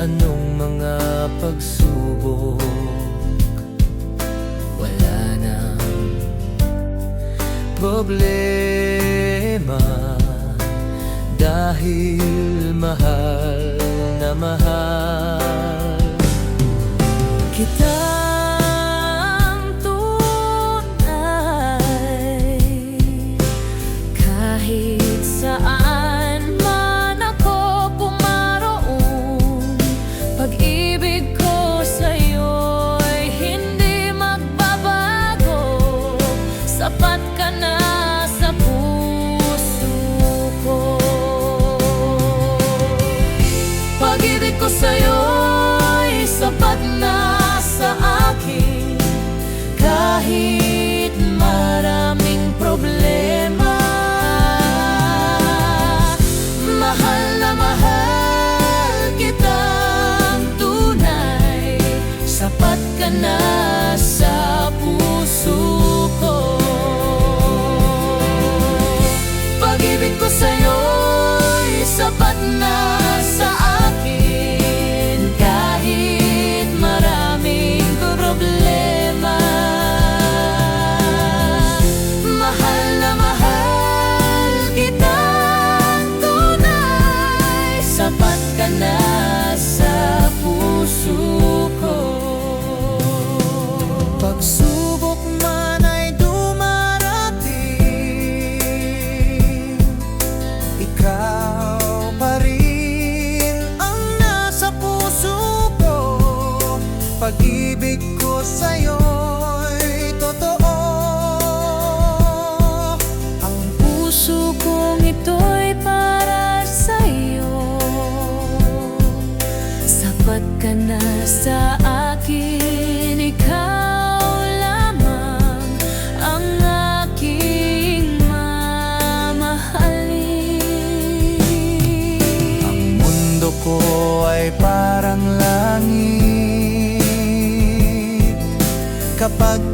anong mga pagsubok, wala nang problema, dahil mahal na mahal kitang tunay. Kahit saan man ako pumaroon, pag-ibig ko sa'yo'y hindi magbabago. Sapat ka na sa puso ko. Pag-ibig ko sa'yo'y sapat na sa akin, kahit maraming problema. Mahal na mahal kitang tunay, sapat ka na sa puso ko. Pag-ibig ko sa'yo'y sapat na sa akin, kahit maraming problema. Mahal na mahal kitang tunay, sapat ka na sa puso ko. Pagsubok man ay dumarating, ikaw pa rin ang nasa puso ko. Pag-ibig ko sa'yo'y totoo. Ang puso kong ito'y para sa'yo, sapat ka na sa akin, ikaw lamang ang aking mamahalin. Ang mundo ko ay parang langit kapag